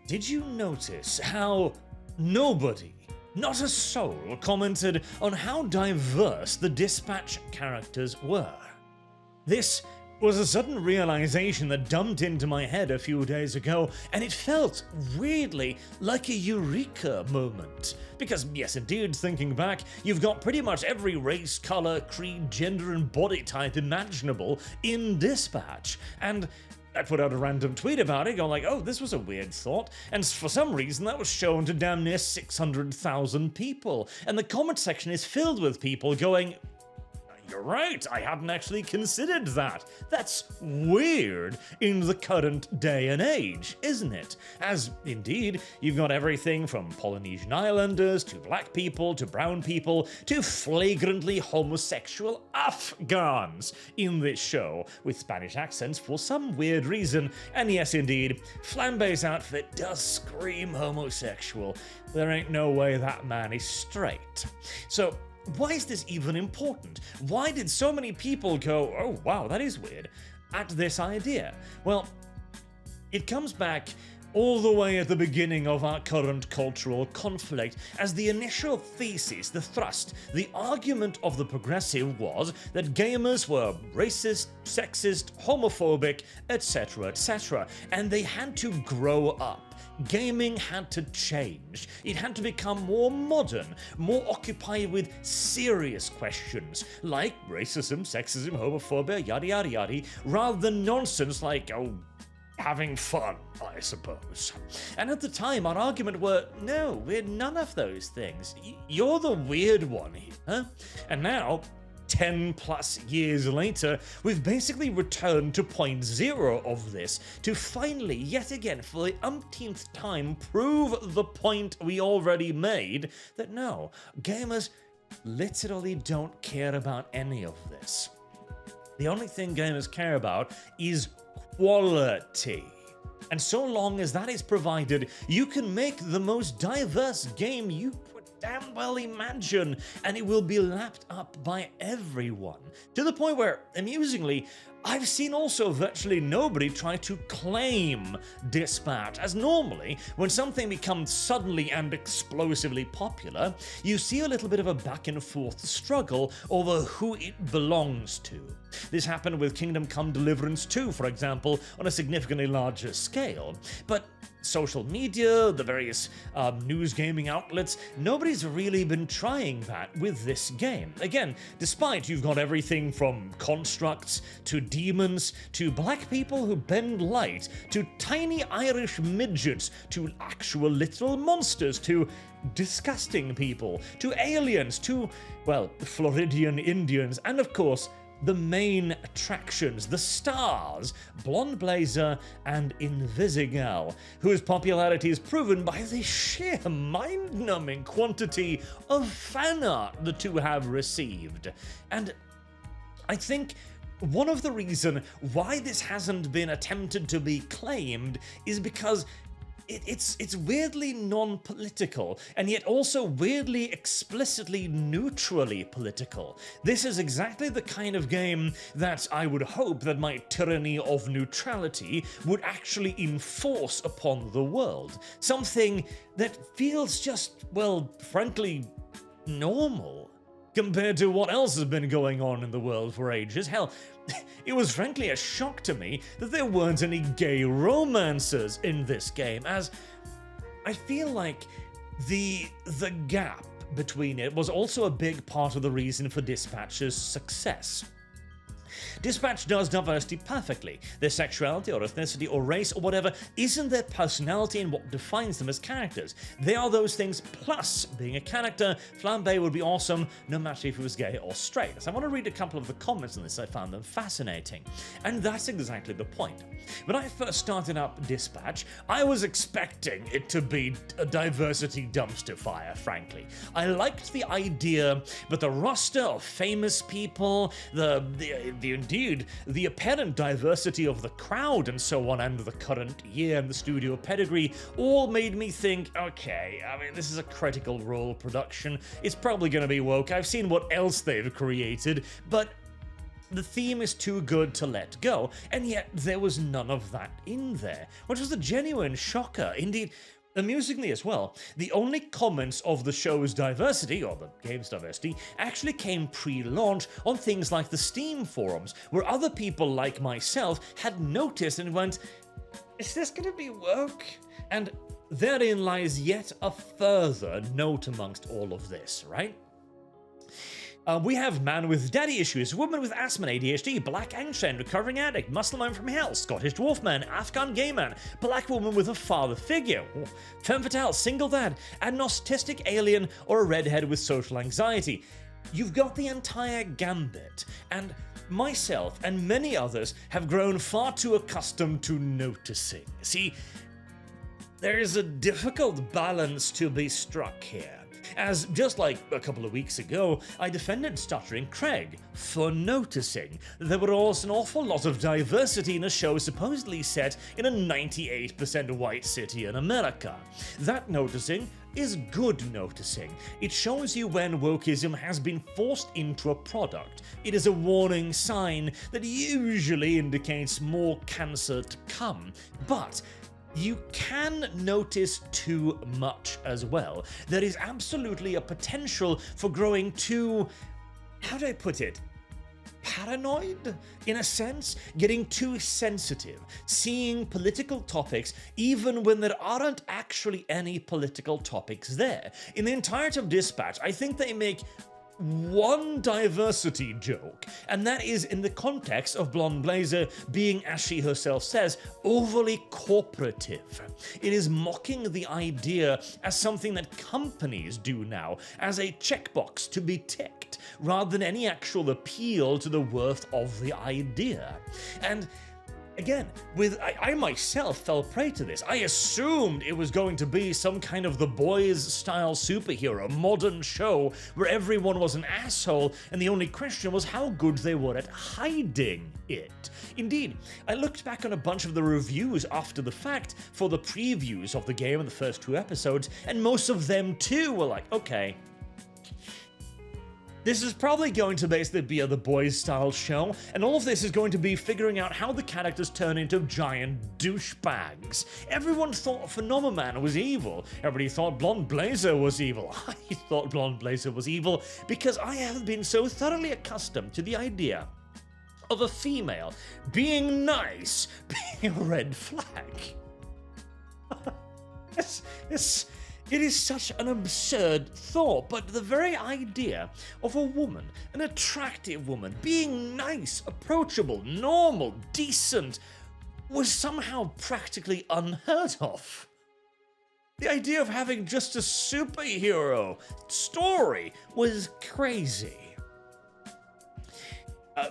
Did you notice how nobody, not a soul, commented on how diverse the Dispatch characters were? This was a sudden realization that dumped into my head a few days ago, and it felt weirdly like a eureka moment. Because yes indeed, thinking back, you've got pretty much every race, color, creed, gender and body type imaginable in Dispatch, and I put out a random tweet about it, going like, oh, this was a weird thought, and for some reason that was shown to damn near 600,000 people, and the comment section is filled with people going, you're right, I hadn't actually considered that. That's weird in the current day and age, isn't it? As, indeed, you've got everything from Polynesian Islanders, to black people, to brown people, to flagrantly homosexual Afghans in this show, with Spanish accents for some weird reason. And yes, indeed, Flambe's outfit does scream homosexual. There ain't no way that man is straight. So, why is this even important? Why did so many people go, oh wow, that is weird, at this idea? Well, it comes back all the way at the beginning of our current cultural conflict, as the initial thesis, the thrust, the argument of the progressive was that gamers were racist, sexist, homophobic, etc., and they had to grow up. Gaming had to change. It had to become more modern, more occupied with serious questions, like racism, sexism, homophobia, yada yada yada, rather than nonsense like, oh, having fun, I suppose. And at the time, our argument were, no, we're none of those things. You're the weird one here, huh? And now, 10 plus years later, we've basically returned to point zero of this to finally, yet again, for the umpteenth time, prove the point we already made that no, gamers literally don't care about any of this. The only thing gamers care about is quality. And so long as that is provided, you can make the most diverse game you damn well imagine, and it will be lapped up by everyone. To the point where, amusingly, I've seen also virtually nobody try to claim Dispatch, as normally, when something becomes suddenly and explosively popular, you see a little bit of a back and forth struggle over who it belongs to. This happened with Kingdom Come Deliverance 2, for example, on a significantly larger scale. But social media, the various news gaming outlets, nobody's really been trying that with this game. Again, despite you've got everything from constructs, to demons, to black people who bend light, to tiny Irish midgets, to actual literal monsters, to disgusting people, to aliens, to, well, Floridian Indians, and of course, the main attractions, the stars, Blonde Blazer and Invisigal, whose popularity is proven by the sheer mind-numbing quantity of fan art the two have received. And I think one of the reasons why this hasn't been attempted to be claimed is because it's weirdly non-political, and yet also weirdly explicitly neutrally political. This is exactly the kind of game that I would hope that my tyranny of neutrality would actually enforce upon the world. Something that feels just, well, frankly, normal compared to what else has been going on in the world for ages. Hell, it was frankly a shock to me that there weren't any gay romances in this game, as I feel like the gap between it was also a big part of the reason for Dispatch's success. Dispatch does diversity perfectly. Their sexuality or ethnicity or race or whatever isn't their personality and what defines them as characters. They are those things plus being a character. Flambe would be awesome no matter if he was gay or straight. So I want to read a couple of the comments on this. I found them fascinating. And that's exactly the point. When I first started up Dispatch, I was expecting it to be a diversity dumpster fire, frankly. I liked the idea, but the roster of famous people, indeed, the apparent diversity of the crowd and so on, and the current year and the studio pedigree, all made me think, okay, I mean, this is a Critical Role production, it's probably gonna be woke, I've seen what else they've created, but the theme is too good to let go, and yet there was none of that in there, which was a genuine shocker. Indeed, amusingly as well, the only comments of the show's diversity, or the game's diversity, actually came pre-launch on things like the Steam forums, where other people like myself had noticed and went, is this gonna be woke? And therein lies yet a further note amongst all of this, right? We have man with daddy issues, woman with asthma and ADHD, black Einstein, recovering addict, muscle man from hell, Scottish dwarf man, Afghan gay man, black woman with a father figure, femme fatale, single dad, agnostic alien, or a redhead with social anxiety. You've got the entire gambit, and myself and many others have grown far too accustomed to noticing. See, there is a difficult balance to be struck here. As, just like a couple of weeks ago, I defended Stuttering Craig for noticing that there was an awful lot of diversity in a show supposedly set in a 98% white city in America. That noticing is good noticing. It shows you when wokeism has been forced into a product. It is a warning sign that usually indicates more cancer to come. But you can notice too much as well. There is absolutely a potential for growing too, how do I put it, paranoid, in a sense, getting too sensitive, seeing political topics even when there aren't actually any political topics there. In the entirety of Dispatch, I think they make one diversity joke, and that is in the context of Blonde Blazer being, as she herself says, overly corporative. It is mocking the idea as something that companies do now, as a checkbox to be ticked, rather than any actual appeal to the worth of the idea. And again, I myself fell prey to this. I assumed it was going to be some kind of The Boys-style superhero, modern show where everyone was an asshole and the only question was how good they were at hiding it. Indeed, I looked back on a bunch of the reviews after the fact for the previews of the game in the first 2 episodes, and most of them too were like, okay, this is probably going to basically be a The Boys-style show, and all of this is going to be figuring out how the characters turn into giant douchebags. Everyone thought Phenomenon was evil. Everybody thought Blonde Blazer was evil. I thought Blonde Blazer was evil because I have been so thoroughly accustomed to the idea of a female being nice being a red flag. It is such an absurd thought, but the very idea of a woman, an attractive woman, being nice, approachable, normal, decent, was somehow practically unheard of. The idea of having just a superhero story was crazy.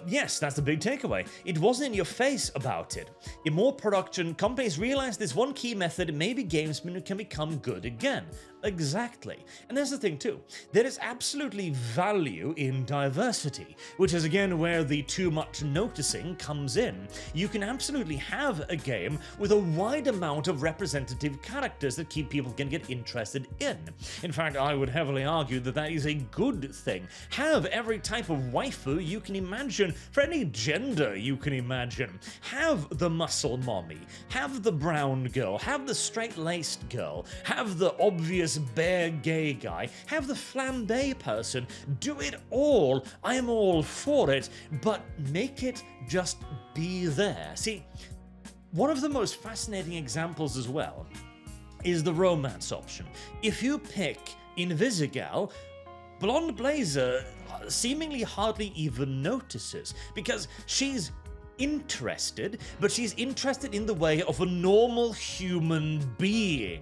Yes, that's the big takeaway. It wasn't in your face about it. In more production, companies realized this one key method, maybe gamesmen can become good again. Exactly. And there's the thing too. There is absolutely value in diversity, which is again where the too much noticing comes in. You can absolutely have a game with a wide amount of representative characters that people can get interested in. In fact, I would heavily argue that that is a good thing. Have every type of waifu you can imagine, for any gender you can imagine. Have the muscle mommy, have the brown girl, have the straight-laced girl, have the obvious bare gay guy, have the flambe person, do it all. I am all for it, but make it just be there. See, one of the most fascinating examples as well is the romance option. If you pick Invisigal, Blonde Blazer seemingly hardly even notices, because she's interested, but she's interested in the way of a normal human being.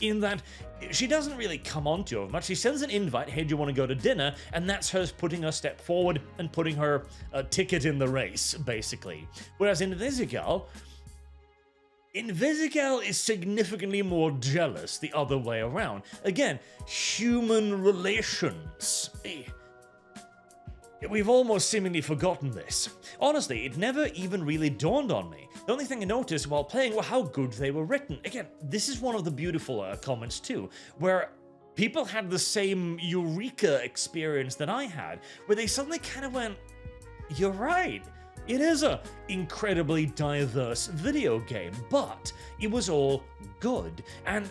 In that she doesn't really come on to her much. She sends an invite, hey, do you want to go to dinner? And that's her putting her step forward and putting her ticket in the race, basically. Whereas Invisigal is significantly more jealous the other way around. Again, human relations. We've almost seemingly forgotten this. Honestly, it never even really dawned on me. The only thing I noticed while playing were how good they were written. Again, this is one of the beautiful comments too, where people had the same eureka experience that I had, where they suddenly kind of went, you're right. It is a incredibly diverse video game, but it was all good. And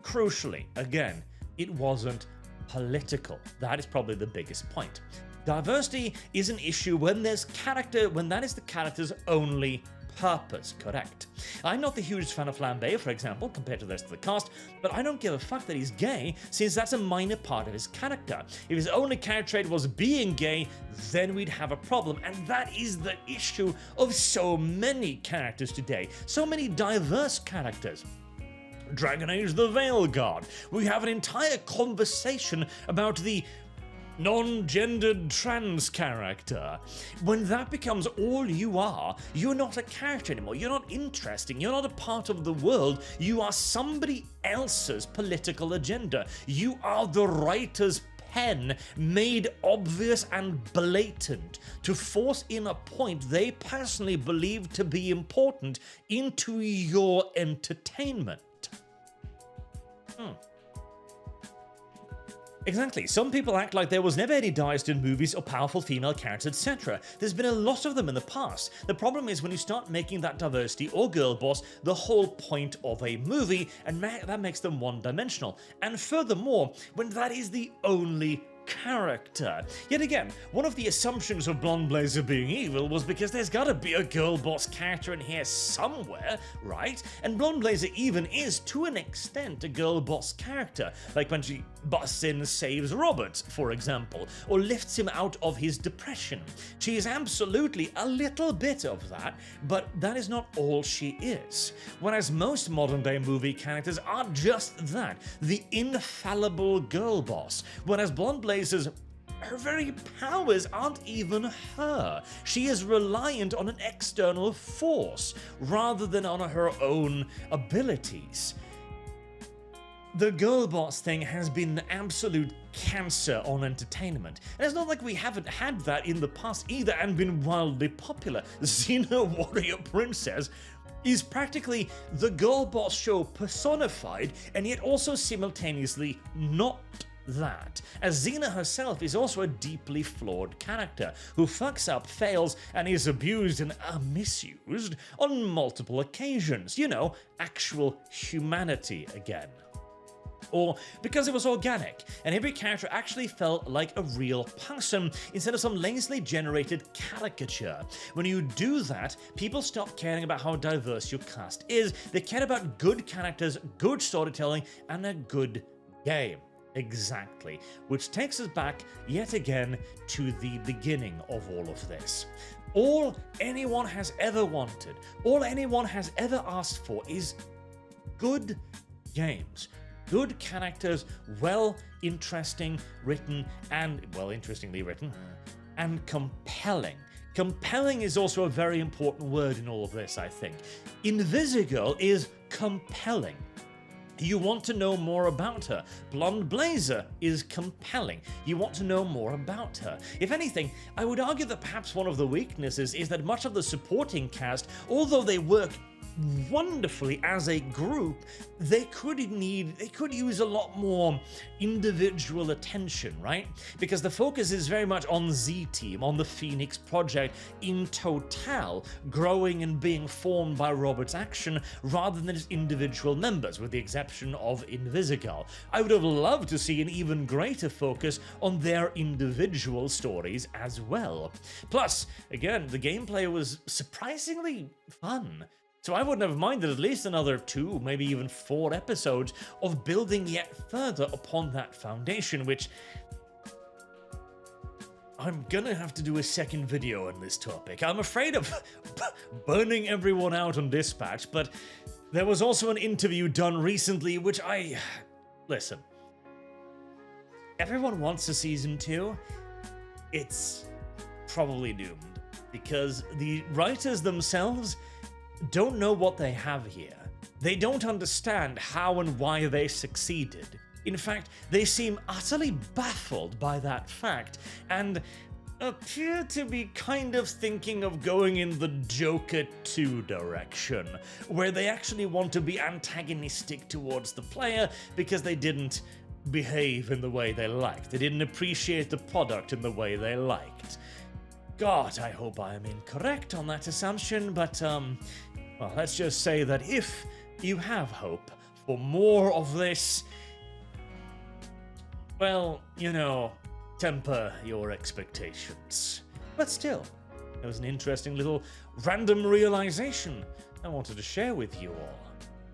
crucially, again, it wasn't political. That is probably the biggest point. Diversity is an issue when that is the character's only purpose, correct? I'm not the hugest fan of Flambe, for example, compared to the rest of the cast, but I don't give a fuck that he's gay, since that's a minor part of his character. If his only character trait was being gay, then we'd have a problem, and that is the issue of so many characters today. So many diverse characters. Dragon Age the Veil Guard. We have an entire conversation about the non-gendered trans character. When that becomes all you are, you're not a character anymore. You're not interesting. You're not a part of the world. You are somebody else's political agenda. You are the writer's pen made obvious and blatant to force in a point they personally believe to be important into your entertainment. Exactly. Some people act like there was never any diversity in movies or powerful female characters, etc. There's been a lot of them in the past. The problem is when you start making that diversity or girl boss the whole point of a movie, and that makes them one-dimensional. And furthermore, when that is the only character. Yet again, one of the assumptions of Blonde Blazer being evil was because there's gotta be a girl boss character in here somewhere, right? And Blonde Blazer even is, to an extent, a girl boss character, like when she busts in and saves Robert, for example, or lifts him out of his depression. She is absolutely a little bit of that, but that is not all she is. Whereas most modern day movie characters are just that, the infallible girl boss, whereas Blonde Blazer's her very powers aren't even her. She is reliant on an external force rather than on her own abilities. The girl boss thing has been an absolute cancer on entertainment. And it's not like we haven't had that in the past either and been wildly popular. Xena Warrior Princess is practically the girl boss show personified, and yet also simultaneously not that, as Xena herself is also a deeply flawed character who fucks up, fails, and is abused and misused on multiple occasions. You know, actual humanity again. Or because it was organic, and every character actually felt like a real person instead of some lazily generated caricature. When you do that, people stop caring about how diverse your cast is. They care about good characters, good storytelling, and a good game. Exactly. Which takes us back yet again to the beginning of all of this. All anyone has ever wanted, all anyone has ever asked for is good games. Good characters, interestingly written, and compelling. Compelling is also a very important word in all of this, I think. Invisigirl is compelling. You want to know more about her. Blonde Blazer is compelling. You want to know more about her. If anything, I would argue that perhaps one of the weaknesses is that much of the supporting cast, although they work wonderfully as a group, they could use a lot more individual attention, right? Because the focus is very much on Z-Team, on the Phoenix Project in total, growing and being formed by Robert's action rather than just individual members, with the exception of Invisigirl. I would have loved to see an even greater focus on their individual stories as well. Plus, again, the gameplay was surprisingly fun. So I wouldn't have minded at least another 2, maybe even 4 episodes of building yet further upon that foundation, which I'm gonna have to do a second video on this topic. I'm afraid of burning everyone out on Dispatch, but there was also an interview done recently which listen, everyone wants a season 2. It's probably doomed because the writers themselves don't know what they have here. They don't understand how and why they succeeded. In fact, they seem utterly baffled by that fact and appear to be kind of thinking of going in the Joker 2 direction, where they actually want to be antagonistic towards the player because they didn't behave in the way they liked. They didn't appreciate the product in the way they liked. God, I hope I am incorrect on that assumption, but, well, let's just say that if you have hope for more of this, well, you know, temper your expectations. But still, it was an interesting little random realization I wanted to share with you all.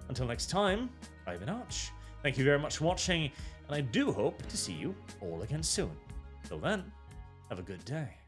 Until next time, I've been Arch. Thank you very much for watching, and I do hope to see you all again soon. Till then, have a good day.